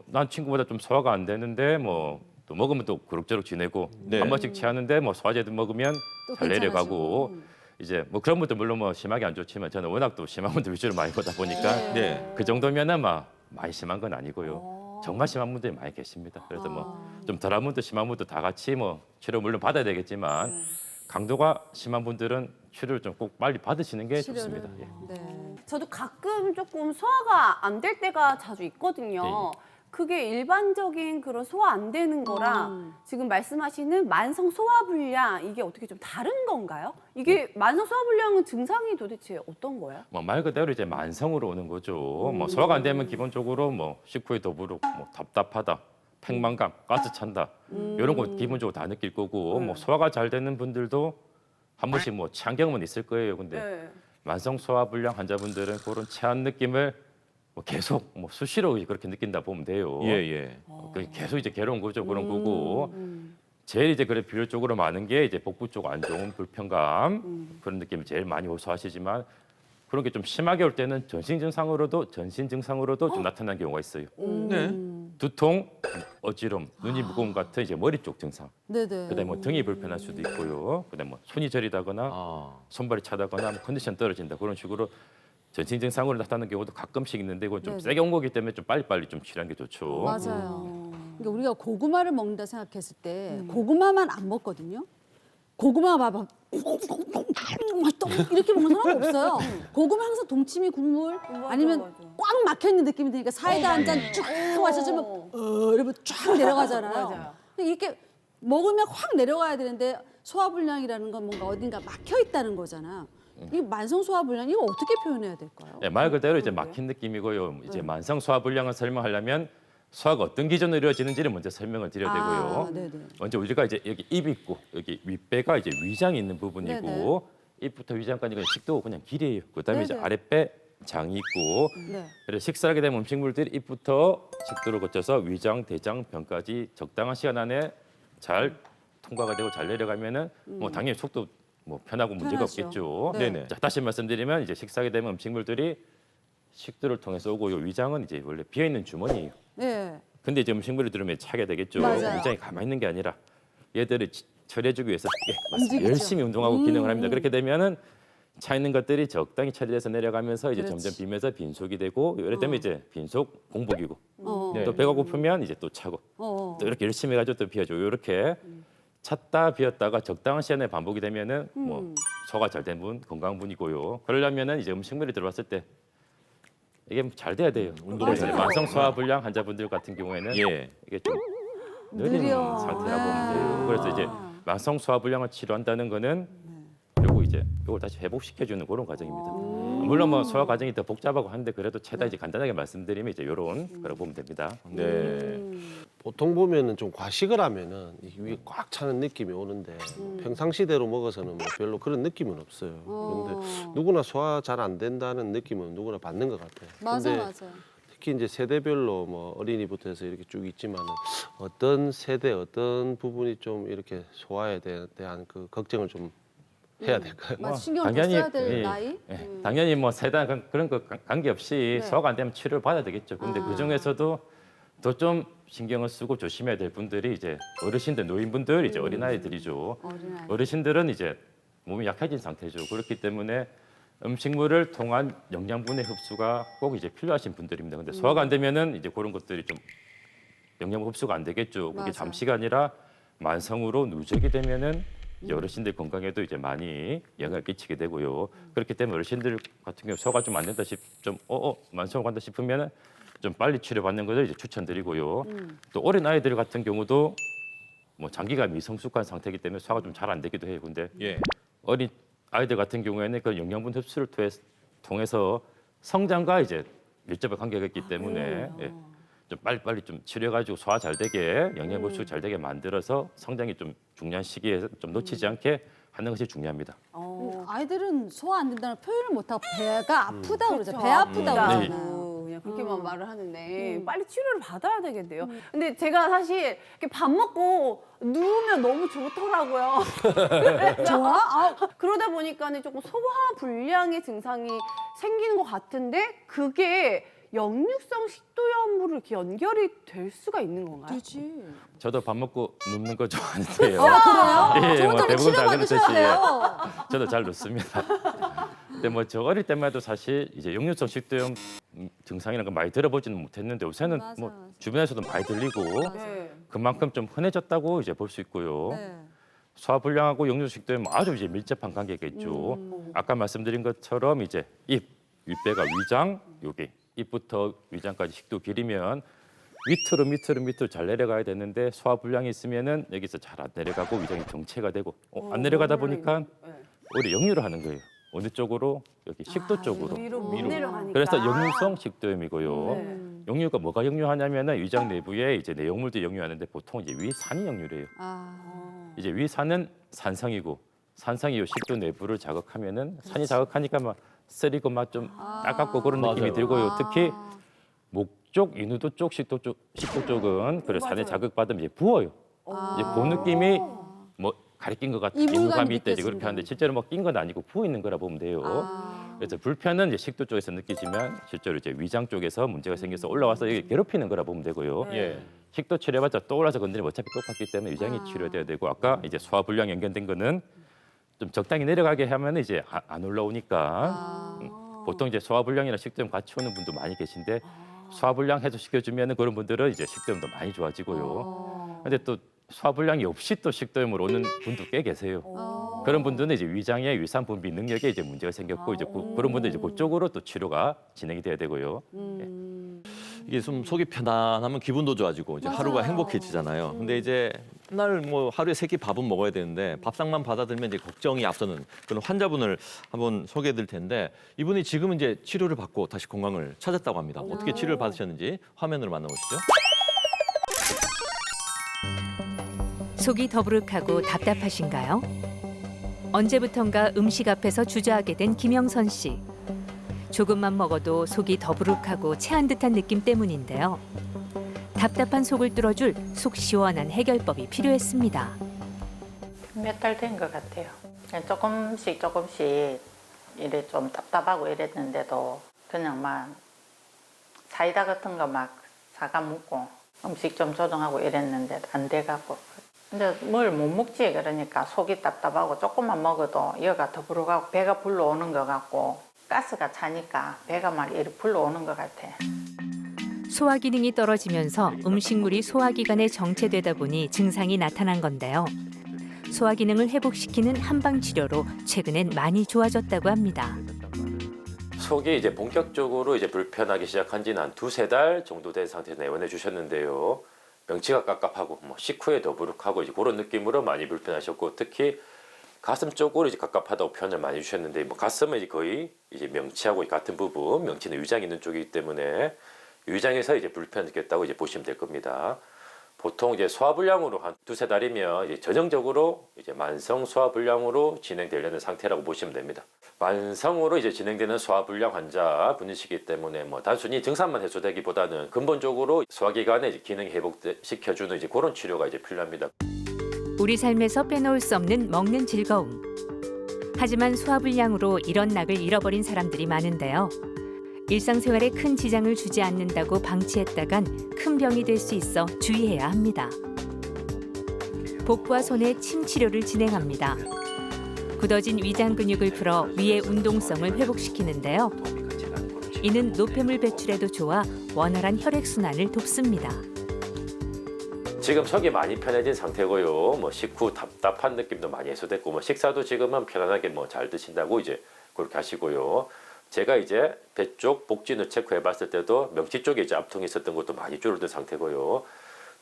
난 친구보다 좀 소화가 안 되는데 뭐 또 먹으면 또 그럭저럭 지내고 네. 한 번씩 취하는데 뭐 소화제도 먹으면 잘 내려가고 이제 뭐 그런 분들 물론 뭐 심하게 안 좋지만 저는 워낙 또 심한 분들 위주로 많이 보다 보니까 네. 그 정도면은 막 많이 심한 건 아니고요. 정말 심한 분들이 많이 계십니다. 그래서 뭐 좀 덜한 분도 심한 분도 다 같이 뭐 치료 물론 받아야 되겠지만 강도가 심한 분들은 치료를 좀 꼭 빨리 받으시는 게 좋습니다. 예. 네. 저도 가끔 조금 소화가 안 될 때가 자주 있거든요. 그게 일반적인 그런 소화 안 되는 거랑 지금 말씀하시는 만성 소화불량 이게 어떻게 좀 다른 건가요? 이게 만성 소화불량은 증상이 도대체 어떤 거예요? 뭐 말 그대로 이제 만성으로 오는 거죠. 뭐 소화가 안 되면 기본적으로 뭐 식후에 더부룩, 뭐 답답하다, 팽만감, 가스 찬다 이런 거 기본적으로 다 느낄 거고 뭐 소화가 잘 되는 분들도 한 번씩 뭐 체한 경험은 있을 거예요. 근데 만성 소화불량 환자분들은 그런 체한 느낌을 뭐 계속 뭐 수시로 그렇게 느낀다 보면 돼요. 예, 예. 계속 이제 괴로운 거죠. 그런 거고. 제일 이제 그래 비율적으로 많은 게 이제 복부 쪽 안 좋은 불편감 그런 느낌을 제일 많이 호소하시지만 그런 게 좀 심하게 올 때는 전신 증상으로도 좀 나타나는 경우가 있어요. 네. 두통, 어지럼, 눈이 무거움 같은 이제 머리 쪽 증상. 네네. 그다음에 뭐 등이 불편할 수도 있고요. 그다음에 뭐 손이 저리다거나 아. 손발이 차다거나 뭐 컨디션 떨어진다 그런 식으로 전신 증상으로 나타나는 경우도 가끔씩 있는데 이건 좀 네네. 세게 온 거기 때문에 좀 빨리빨리 좀 치료하는 게 좋죠. 맞아요. 그러니까 우리가 고구마를 먹는다 생각했을 때 고구마만 안 먹거든요. 고구마 봐봐. 이렇게 먹는 사람 없어요. 고구마 항상 동치미 국물 아니면 꽉 막혀 있는 느낌이 드니까 사이다 한 잔 쭉 마셔주면 이러면 쫙 내려가잖아요. 맞아요. 이렇게 먹으면 확 내려가야 되는데 소화불량이라는 건 뭔가 어딘가 막혀 있다는 거잖아. 이 만성 소화불량 이거 어떻게 표현해야 될까요? 네, 말 그대로 이제 막힌 느낌이고요. 이제 만성 소화불량을 설명하려면 소화가 어떤 기준으로 이루어지는지를 먼저 설명을 드려야 되고요. 네네. 먼저 우리가 이제 여기 입이 있고 여기 윗배가 이제 위장이 있는 부분이고 네네. 입부터 위장까지 그냥 식도가 그냥 길이에요. 그다음에 이제 네네. 아랫배 장이 있고 네. 그래서 식사하게 되면 음식물들이 입부터 식도를 거쳐서 위장, 대장, 변까지 적당한 시간 안에 잘 통과가 되고 잘 내려가면은 뭐 당연히 속도 뭐 편하고 문제가 편하죠. 없겠죠. 네. 네네. 자, 다시 말씀드리면 이제 식사하게 되면 음식물들이 식도를 통해서 오고 요 위장은 이제 원래 비어 있는 주머니예요. 네. 근데 이제 음식물이 들으면 차게 되겠죠. 맞아요. 위장이 가만히 있는 게 아니라 얘들을 처리해주기 위해서 움직이죠. 열심히 운동하고 기능을 합니다. 그렇게 되면은 차 있는 것들이 적당히 처리돼서 내려가면서 이제 그렇지. 점점 비면서 빈속이 되고 이럴 때면 이제 빈속 공복이고 네. 또 배가 고프면 이제 또 차고 또 이렇게 열심히 해가지고 또 비워주고 이렇게 찼다 비었다가 적당한 시간에 반복이 되면은 뭐 소화가 잘 된 분, 건강한 분이고요. 그러려면은 이제 음식물이 들어왔을 때 이게 잘 돼야 돼요. 그래서 맞아요. 만성 소화불량 환자분들 같은 경우에는 예. 이게 좀 느린 느려. 상태라고 네. 보면 돼요. 그래서 이제 만성 소화불량을 치료한다는 거는 요거 이제 요걸 다시 회복시켜주는 그런 과정입니다. 물론 뭐 소화 과정이 더 복잡하고 한데 그래도 최대한 이제 간단하게 말씀드리면 이제 요런 거라고 보면 됩니다. 네. 보통 보면은 좀 과식을 하면은 이 위에 꽉 차는 느낌이 오는데 평상시대로 먹어서는 뭐 별로 그런 느낌은 없어요. 그런데 누구나 소화 잘 안 된다는 느낌은 누구나 받는 것 같아요. 맞아 근데 맞아. 특히 이제 세대별로 뭐 어린이부터 해서 이렇게 쭉 있지만은 어떤 세대 어떤 부분이 좀 이렇게 소화에 대한 그 걱정을 좀 해야 될까요? 맞아 신경을 더 써야 될 나이. 당연히 뭐 세대 그런 거 관계없이 네. 소화가 안 되면 치료를 받아야 되겠죠. 근데 그 중에서도 더 좀 신경을 쓰고 조심해야 될 분들이 이제 어르신들, 노인분들, 이제 어린아이들이죠. 어린아이. 어르신들은 이제 몸이 약해진 상태죠. 그렇기 때문에 음식물을 통한 영양분의 흡수가 꼭 이제 필요하신 분들입니다. 근데 소화가 안 되면은 이제 그런 것들이 좀 영양분 흡수가 안 되겠죠. 그게 맞아요. 잠시가 아니라 만성으로 누적이 되면은 이제 어르신들 건강에도 이제 많이 영향을 끼치게 되고요. 그렇기 때문에 어르신들 같은 경우 소화가 좀 안 된다 좀 만성으로 간다 싶으면은 좀 빨리 치료받는 것을 이제 추천드리고요. 또 어린 아이들 같은 경우도 뭐 장기가 미성숙한 상태이기 때문에 소화가 좀 잘 안 되기도 해요. 근데 예. 어린 아이들 같은 경우에는 그 영양분 흡수를 통해서 성장과 이제 밀접한 관계가 있기 때문에 예, 좀 빨리빨리 좀 치료해가지고 소화 잘 되게 영양 흡수 잘 되게 만들어서 성장이 좀 중요한 시기에 좀 놓치지 않게 하는 것이 중요합니다. 아이들은 소화 안 된다는 표현을 못하고 배가 아프다 그러죠. 그렇죠. 배 아프다 아프다고 그러잖아요. 그냥 그렇게만 말을 하는데 빨리 치료를 받아야 되겠네요. 근데 제가 사실 이렇게 밥 먹고 누우면 너무 좋더라고요. 좋아? 아, 그러다 보니까는 조금 소화 불량의 증상이 생기는 것 같은데 그게 역류성 식도염으로 이렇게 연결이 될 수가 있는 건가요? 되지. 저도 밥 먹고 눕는 거 좋아하는데요. 그래요? 예, 좋은 뭐 점에 대부분 치료 다 받으셔야 그렇듯이 돼요. 저도 잘 눕습니다. 근데 뭐 저 어릴 때만 해도 사실 이제 역류성 식도염 증상이라는 거 많이 들어보지는 못했는데 요새는 맞아, 뭐 맞아. 주변에서도 많이 들리고 네. 그만큼 좀 흔해졌다고 이제 볼 수 있고요. 네. 소화불량하고 역류성 식도염 아주 이제 밀접한 관계가 있죠. 아까 말씀드린 것처럼 이제 입, 윗배가 위장, 여기 입부터 위장까지 식도 길이면 밑으로 잘 내려가야 되는데 소화불량이 있으면은 여기서 잘 안 내려가고 위장이 정체가 되고 안 내려가다 보니까 오히려 역류를 하는 거예요. 어느 쪽으로? 여기 식도 쪽으로. 위로 못 내려가니까. 그래서 역류성 식도염이고요. 네. 역류가 뭐가 역류하냐면은 위장 내부에 이제 내용물들이 역류하는데 보통 이제 위산이 역류래요. 아, 이제 위산은 산성이고 산성이 요 식도 내부를 자극하면은 산이 자극하니까 막 쓰리고 막 좀 따갑고 그런 느낌이 들고요. 특히 목 쪽, 인후도 쪽, 식도 쪽은 그래 산에 자극받으면 이제 부어요. 이제 그 느낌이 뭐 가리낀 것 같은 이물감이 인후감이 있다 이제 그렇게 느껴진다. 하는데 실제로 뭐 낀 건 아니고 부어 있는 거라 보면 돼요. 그래서 불편은 이제 식도 쪽에서 느끼지만 실제로 이제 위장 쪽에서 문제가 생겨서 올라와서 여기 괴롭히는 거라 보면 되고요. 예. 식도 치료해봤자 또 올라서 건드리면 어차피 똑같기 때문에 위장이 치료돼야 되고 아까 이제 소화불량 연결된 거는 좀 적당히 내려가게 하면 이제 안 올라오니까 보통 이제 소화불량이나 식도염 같이 오는 분도 많이 계신데 소화불량 해소시켜주면 그런 분들은 이제 식도염도 많이 좋아지고요. 근데 또 소화불량이 없이 또 식도염으로 오는 분도 꽤 계세요. 그런 분들은 이제 위장의 위산 분비 능력에 이제 문제가 생겼고 이제 그런 분들 이제 그쪽으로 또 치료가 진행이 돼야 되고요. 이게 좀 속이 편안하면 기분도 좋아지고 이제 하루가 행복해지잖아요. 근데 이제 맨날 뭐 하루에 3끼 밥은 먹어야 되는데 밥상만 받아들면 이제 걱정이 앞서는 그런 환자분을 한번 소개해 드릴 텐데 이분이 지금 이제 치료를 받고 다시 건강을 찾았다고 합니다. 어떻게 치료를 받으셨는지 화면으로 만나보시죠. 속이 더부룩하고 답답하신가요? 언제부턴가 음식 앞에서 주저하게 된 김영선 씨. 조금만 먹어도 속이 더부룩하고 체한 듯한 느낌 때문인데요. 답답한 속을 뚫어줄 속 시원한 해결법이 필요했습니다. 몇 달 된 것 같아요. 조금씩 이래 좀 답답하고 이랬는데도 그냥 막 사이다 같은 거 막 사가 먹고 음식 좀 조정하고 이랬는데 안 돼갖고 근데 뭘 못 먹지 그러니까 속이 답답하고 조금만 먹어도 여가 더부룩하고 배가 불러오는 것 같고 가스가 차니까 배가 막 이렇게 불러오는 것 같아. 소화 기능이 떨어지면서 음식물이 소화기관에 정체되다 보니 증상이 나타난 건데요. 소화 기능을 회복시키는 한방 치료로 최근엔 많이 좋아졌다고 합니다. 속이 이제 본격적으로 이제 불편하기 시작한 지는 한 2-3달 정도 된 상태에서 내원해 주셨는데요. 명치가 깝깝하고 뭐 식후에 더부룩하고 이제 그런 느낌으로 많이 불편하셨고 특히 가슴 쪽으로 이제 갑갑하다고 표현을 많이 주셨는데 뭐 가슴은 이제 거의 이제 명치하고 같은 부분, 명치는 위장이 있는 쪽이기 때문에 위장에서 이제 불편을 느꼈다고 이제 보시면 될 겁니다. 보통 이제 소화불량으로 한 2-3달이면 이제 전형적으로 이제 만성 소화불량으로 진행되려는 상태라고 보시면 됩니다. 만성으로 이제 진행되는 소화불량 환자 분이시기 때문에 뭐 단순히 증상만 해소되기보다는 근본적으로 소화기관의 이제 기능 회복시켜주는 이제 그런 치료가 이제 필요합니다. 우리 삶에서 빼놓을 수 없는 먹는 즐거움. 하지만 소화불량으로 이런 낙을 잃어버린 사람들이 많은데요. 일상생활에 큰 지장을 주지 않는다고 방치했다간 큰 병이 될 수 있어 주의해야 합니다. 복부와 손에 침 치료를 진행합니다. 굳어진 위장 근육을 풀어 위의 운동성을 회복시키는데요. 이는 노폐물 배출에도 좋아 원활한 혈액순환을 돕습니다. 지금 속이 많이 편해진 상태고요. 뭐 식후 답답한 느낌도 많이 해소됐고 뭐 식사도 지금은 편안하게 뭐 잘 드신다고 이제 그렇게 하시고요. 제가 이제 배 쪽 복진을 체크해 봤을 때도 명치 쪽에 이제 압통이 있었던 것도 많이 줄어든 상태고요.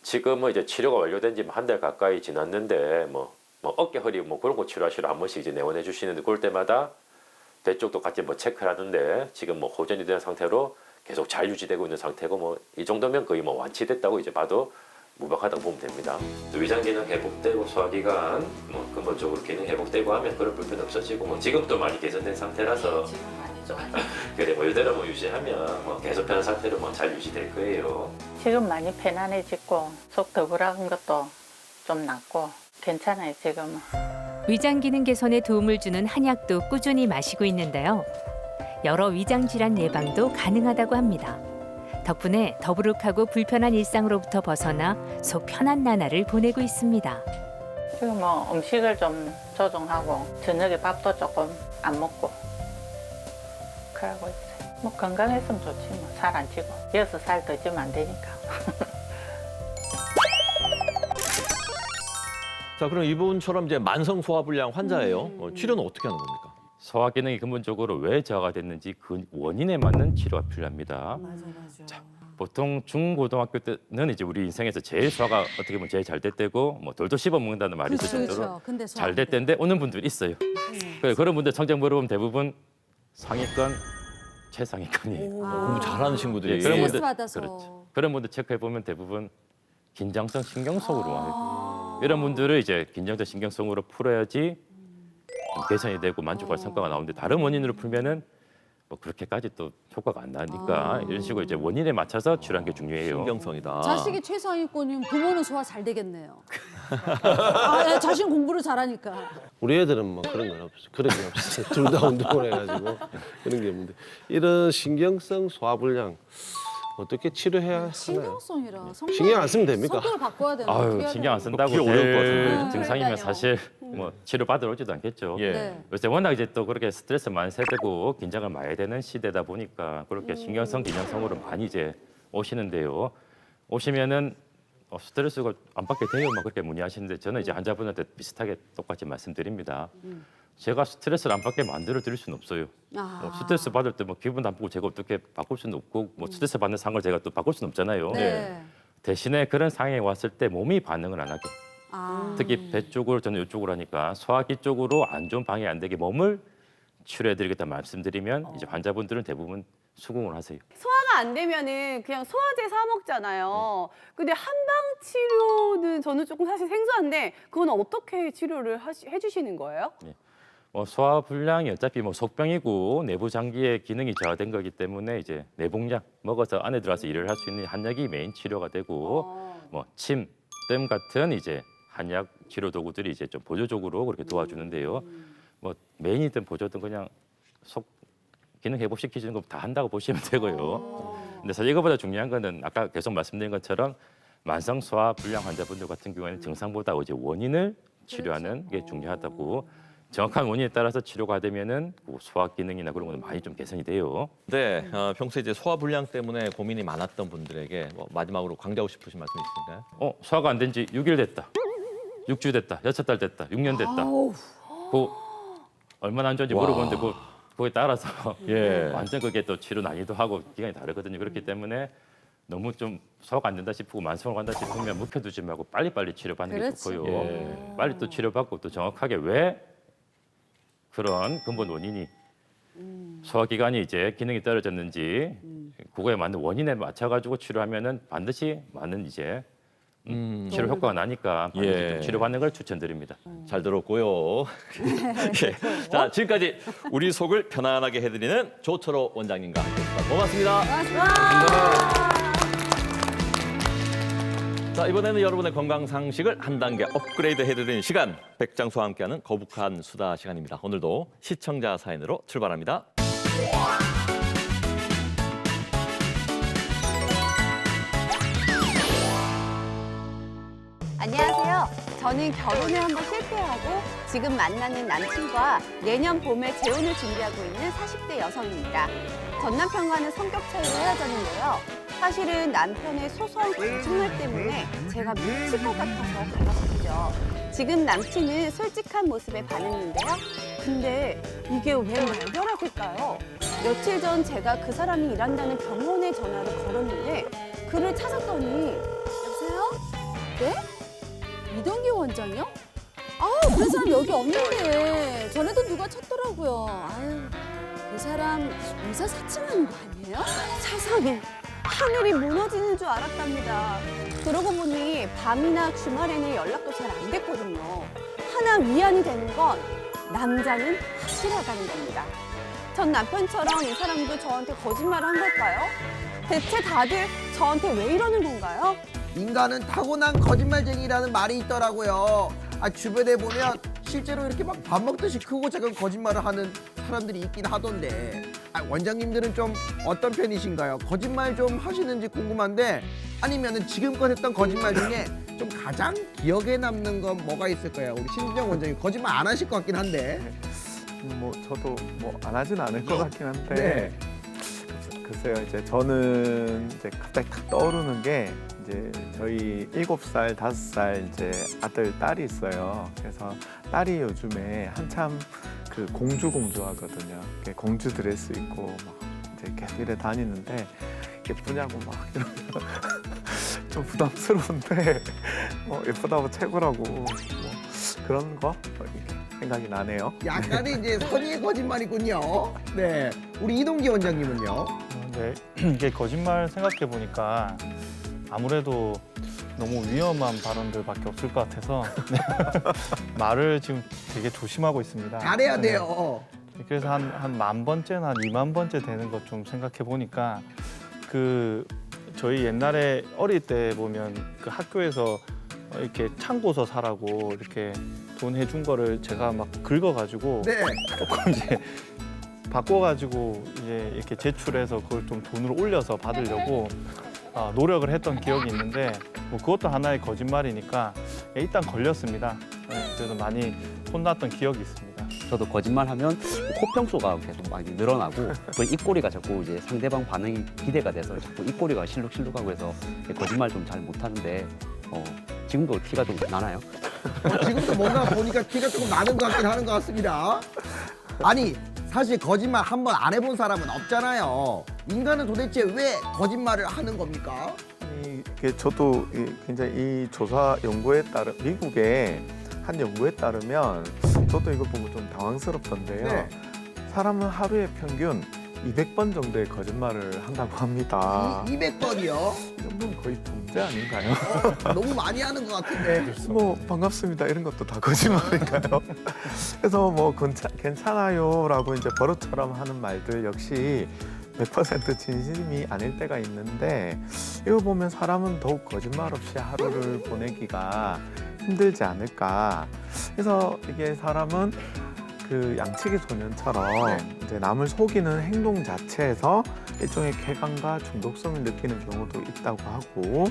지금은 이제 치료가 완료된 지 한 달 가까이 지났는데 뭐 어깨, 허리 뭐 그런 거 치료하시러 한 번씩 이제 내원해 주시는데 그럴 때마다 배 쪽도 같이 뭐 체크를 하는데 지금 뭐 호전이 된 상태로 계속 잘 유지되고 있는 상태고 뭐 이 정도면 거의 뭐 완치됐다고 이제 봐도 무방하다고 보면 됩니다. 또 위장 기능 회복되고 소화기관 뭐 근본적으로 기능 회복되고 하면 그런 불편 없어지고 뭐 지금도 많이 개선된 상태라서 그래 뭐 이대로 뭐 유지하면 뭐 계속 편한 상태로 뭐 잘 유지될 거예요. 지금 많이 편안해지고 속 더부룩한 것도 좀 낫고 괜찮아요 지금은. 위장 기능 개선에 도움을 주는 한약도 꾸준히 마시고 있는데요. 여러 위장 질환 예방도 가능하다고 합니다. 덕분에 더부룩하고 불편한 일상으로부터 벗어나 속 편한 나날을 보내고 있습니다. 지금 뭐 음식을 좀 조정하고 저녁에 밥도 조금 안 먹고 그러고 있어요. 뭐 건강했으면 좋지 뭐 살 안 찌고 6살 더 찌면 안 되니까. 자, 그럼 이분처럼 이제 만성 소화불량 환자예요. 치료는 어떻게 하는 겁니까? 소화 기능이 근본적으로 왜 저하가 됐는지 그 원인에 맞는 치료가 필요합니다. 자, 보통 중고등학교 때는 이제 우리 인생에서 제일 소화가 어떻게 보면 제일 잘 될 때고 뭐 돌도 씹어 먹는다는 말이 있을 정도로 근데 소화 잘 안 될 돼. 때인데 오는 분들이 있어요. 그런 분들 성적 물어보면 대부분 상위권, 최상위권이에요. 공부 잘하는 친구들이. 그런 스트레스 분들 받아서. 그렇죠. 그런 분들 체크해 보면 대부분 긴장성 신경성으로 와요. 이런 분들을 이제 긴장성 신경성으로 풀어야지 개선이 되고 만족할 성과가 나오는데 다른 원인으로 풀면은 뭐 그렇게까지 또 효과가 안 나니까 이런 식으로 이제 원인에 맞춰서 치료하는 게 중요해요. 신경성이다. 자식이 최상위권이면 부모는 소화 잘 되겠네요. 예, 자식 공부를 잘하니까. 우리 애들은 뭐 그런 건 없어요. 그런 게 없어요. 둘 다 운동을 해가지고 그런 게 없는데 이런 신경성 소화불량 어떻게 치료해야 하나요? 신경성이라 신경 안 쓰면 됩니까? 성격을 바꿔야 되나? 아유 신경 안 쓴다고 그게 어려울 것 될 같은데. 증상이면 사실 뭐 치료 받으러 오지도 않겠죠. 예. 네. 요새 워낙 이제 또 그렇게 스트레스 많이 세대고 긴장을 많이 되는 시대다 보니까 그렇게 신경성, 기능성으로 많이 이제 오시는데요. 오시면은 스트레스가 안 받게 돼요, 막 그렇게 문의하시는데 저는 이제 환자분한테 비슷하게 똑같이 말씀드립니다. 제가 스트레스를 안 받게 만들어 드릴 수는 없어요. 스트레스 받을 때 뭐 기분 나쁘고 제가 어떻게 바꿀 수는 없고 뭐 스트레스 받는 상황을 제가 또 바꿀 수는 없잖아요. 네. 대신에 그런 상황에 왔을 때 몸이 반응을 안 하게. 특히 배 쪽으로 저는 이쪽으로 하니까 소화기 쪽으로 안 좋은 방해 안 되게 몸을 치료해드리겠다 말씀드리면 이제 환자분들은 대부분 수긍을 하세요. 소화가 안 되면은 그냥 소화제 사 먹잖아요. 근데 한방 치료는 저는 조금 사실 생소한데 그건 어떻게 치료를 해주시는 거예요? 소화 불량이 어차피 뭐 속병이고 내부 장기의 기능이 저하된 거기 때문에 이제 내복약 먹어서 안에 들어가서 일을 할 수 있는 한약이 메인 치료가 되고 뭐 침, 뜸 같은 이제 한약 치료 도구들이 이제 좀 보조적으로 그렇게 도와주는데요. 뭐 메인이든 보조든 그냥 속 기능 회복시키는 거 다 한다고 보시면 되고요. 근데 사실 이거보다 중요한 거는 아까 계속 말씀드린 것처럼 만성 소화 불량 환자분들 같은 경우에는 증상보다 이제 원인을 치료하는 게 중요하다고. 정확한 원인에 따라서 치료가 되면은 소화 기능이나 그런 거는 많이 좀 개선이 돼요. 네, 평소에 이제 소화 불량 때문에 고민이 많았던 분들에게 뭐 마지막으로 강조하고 싶으신 말씀 있으신가요? 소화가 안 된 지 6일 됐다. 6주 됐다. 6달 됐다. 6년 됐다. 그 얼마나 안 좋은지 물어보는데 그거에 따라서 예. 완전 그게 또 치료 난이도 하고 기간이 다르거든요. 그렇기 때문에 너무 좀 소화가 안 된다 싶고 만성으로 간다 싶으면 묵혀두지 말고 빨리빨리 치료받는 게 좋고요. 예. 빨리 또 치료받고 또 정확하게 왜 그런 근본 원인이 소화기관이 이제 기능이 떨어졌는지 그거에 맞는 원인에 맞춰가지고 치료하면은 반드시 많은 이제 치료 효과가 나니까 반드시 예. 좀 치료받는 걸 추천드립니다. 잘 들었고요. 예. 자, 지금까지 우리 속을 편안하게 해드리는 조철호 원장님과 함께했습니다. 고맙습니다. 자, 이번에는 여러분의 건강 상식을 한 단계 업그레이드 해드리는 시간, 백장수와 함께하는 거북한 수다 시간입니다. 오늘도 시청자 사연으로 출발합니다. 안녕하세요. 저는 결혼을 한번 실패하고 지금 만나는 남친과 내년 봄에 재혼을 준비하고 있는 40대 여성입니다. 전 남편과는 성격 차이로 헤어졌는데요. 사실은 남편의 소소한 거짓말 때문에 제가 미칠 것 같아서 갈라섰죠. 지금 남친은 솔직한 모습에 반했는데요. 근데 이게 왜 말벼락일까요? 며칠 전 제가 그 사람이 일한다는 병원에 전화를 걸었는데 그를 찾았더니 여보세요? 네? 이동기 원장이요? 그런 사람 여기 없는데 전에도 누가 찾더라고요. 아유, 그 사람 의사 사칭하는 거 아니에요? 세상에 하늘이 무너지는 줄 알았답니다. 그러고 보니 밤이나 주말에는 연락도 잘 안 됐거든요. 하나 위안이 되는 건 남자는 확실하다는 겁니다. 전 남편처럼 이 사람도 저한테 거짓말을 한 걸까요? 대체 다들 저한테 왜 이러는 건가요? 인간은 타고난 거짓말쟁이라는 말이 있더라고요. 주변에 보면 실제로 이렇게 막 밥 먹듯이 크고 작은 거짓말을 하는 사람들이 있긴 하던데 원장님들은 좀 어떤 편이신가요? 거짓말 좀 하시는지 궁금한데 아니면은 지금껏 했던 거짓말 중에 좀 가장 기억에 남는 건 뭐가 있을까요? 우리 신진영 원장님 거짓말 안 하실 것 같긴 한데. 뭐 저도 뭐 안 하진 않을 것 같긴 한데 네. 글쎄요 이제 저는 이제 갑자기 탁 떠오르는 게 이제 저희 7살, 5살 이제 아들 딸이 있어요. 그래서 딸이 요즘에 한참 그 공주 하거든요. 공주 드레스 입고 막 이제 계속 이래 다니는데 예쁘냐고 막 이러면 좀 부담스러운데 예쁘다고 최고라고 뭐 그런 거 이렇게 생각이 나네요. 약간의 이제 선의의 거짓말이군요. 네, 우리 이동기 원장님은요? 네, 이게 거짓말 생각해 보니까 아무래도 너무 위험한 발언들밖에 없을 것 같아서 말을 지금 되게 조심하고 있습니다. 잘해야 돼요. 그래서 한 10,000번째나 한 20,000번째 되는 것 좀 생각해 보니까 그 저희 옛날에 어릴 때 보면 그 학교에서 이렇게 참고서 사라고 이렇게 돈 해준 거를 제가 막 긁어가지고 네. 조금 이제 바꿔가지고 이제 이렇게 제출해서 그걸 좀 돈으로 올려서 받으려고 노력을 했던 기억이 있는데 뭐 그것도 하나의 거짓말이니까 일단 걸렸습니다. 네, 그래서 많이 혼났던 기억이 있습니다. 저도 거짓말하면 코평수가 계속 많이 늘어나고 또 입꼬리가 자꾸 이제 상대방 반응이 기대가 돼서 자꾸 입꼬리가 실룩실룩하고 해서 거짓말 좀 잘 못하는데 지금도 티가 좀 나나요? 지금도 뭔가 보니까 티가 조금 나는 것 같긴 하는 것 같습니다. 아니 사실 거짓말 한 번 안 해본 사람은 없잖아요. 인간은 도대체 왜 거짓말을 하는 겁니까? 이게 저도 굉장히 이 조사 연구에 따른 미국의 한 연구에 따르면 저도 이거 보고 좀 당황스럽던데요. 네. 사람은 하루에 평균 200번 정도의 거짓말을 한다고 합니다. 200번이요? 이 정도는 거의 범죄 아닌가요? 너무 많이 하는 것 같은데. 뭐 반갑습니다 이런 것도 다 거짓말인가요? 그래서 뭐 괜찮아요라고 이제 버릇처럼 하는 말들 역시 100% 진심이 아닐 때가 있는데 이거 보면 사람은 더욱 거짓말 없이 하루를 보내기가 힘들지 않을까. 그래서 이게 사람은 그 양치기 소년처럼 이제 남을 속이는 행동 자체에서 일종의 쾌감과 중독성을 느끼는 경우도 있다고 하고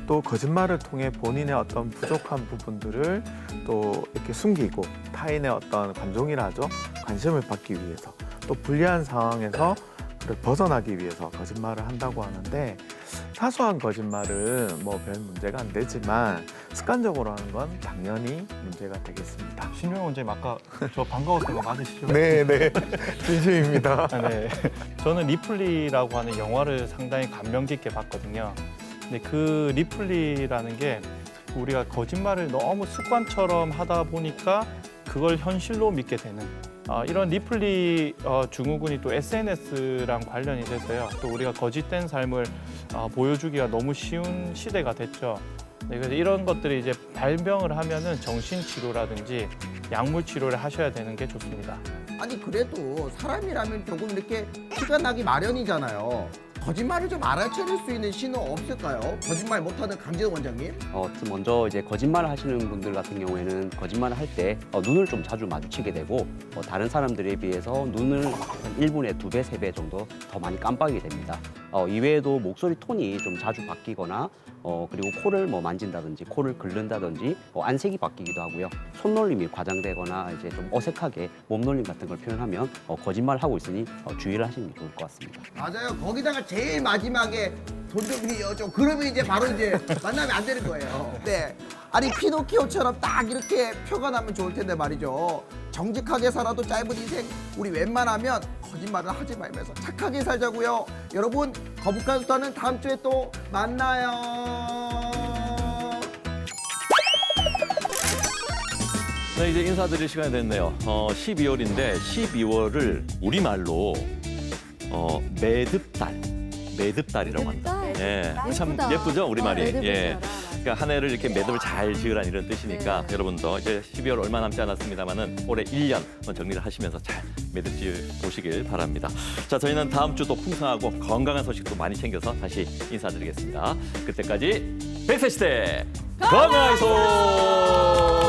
또 거짓말을 통해 본인의 어떤 부족한 부분들을 또 이렇게 숨기고 타인의 어떤 관종이라죠. 관심을 받기 위해서 또 불리한 상황에서 그를 벗어나기 위해서 거짓말을 한다고 하는데 사소한 거짓말은 뭐 별 문제가 안 되지만 습관적으로 하는 건 당연히 문제가 되겠습니다. 신용 원장님 아까 저 반가웠던 거 맞으시죠? 네, 진심입니다. 네. 저는 리플리라고 하는 영화를 상당히 감명 깊게 봤거든요. 근데 그 리플리라는 게 우리가 거짓말을 너무 습관처럼 하다 보니까 그걸 현실로 믿게 되는 이런 리플리 증후군이 또 SNS랑 관련이 돼서요. 또 우리가 거짓된 삶을 보여주기가 너무 쉬운 시대가 됐죠. 네, 그래서 이런 것들이 이제 발병을 하면은 정신치료라든지 약물치료를 하셔야 되는 게 좋습니다. 아니 그래도 사람이라면 조금 이렇게 티가 나기 마련이잖아요. 거짓말을 좀 알아차릴 수 있는 신호 없을까요? 거짓말 못하는 강재동 원장님. 먼저 이제 거짓말을 하시는 분들 같은 경우에는 거짓말을 할 때 눈을 좀 자주 마주치게 되고 다른 사람들에 비해서 눈을 한 1분에 2배, 3배 정도 더 많이 깜빡이게 됩니다. 이외에도 목소리 톤이 좀 자주 바뀌거나 그리고 코를 뭐 만진다든지 코를 긁는다든지 안색이 바뀌기도 하고요. 손놀림이 과장되거나 이제 좀 어색하게 몸놀림 같은 걸 표현하면 거짓말을 하고 있으니 주의를 하시는 게 좋을 것 같습니다. 맞아요. 거기다가 제일 마지막에 돈 좀 빌려줘. 그러면 이제 바로 이제 만나면 안 되는 거예요. 네. 아니 피노키오처럼 딱 이렇게 표가 나면 좋을 텐데 말이죠. 정직하게 살아도 짧은 인생 우리 웬만하면 거짓말을 하지 말면서 착하게 살자고요. 여러분 거북한 수다는 다음 주에 또 만나요. 네, 이제 인사드릴 시간이 됐네요. 12월인데 12월을 우리말로 매듭달이라고 합니다. 예, 참 예쁘다. 예쁘죠 우리말이. 매듭을 예, 지어라. 맞아. 그러니까 한 해를 이렇게 매듭을 잘 지으라는 이런 뜻이니까 여러분도 이제 12월 얼마 남지 않았습니다만은 올해 1년 정리를 하시면서 잘 매듭 지어 보시길 바랍니다. 자, 저희는 다음 주 또 풍성하고 건강한 소식도 많이 챙겨서 다시 인사드리겠습니다. 그때까지 100세 시대 건강하이소.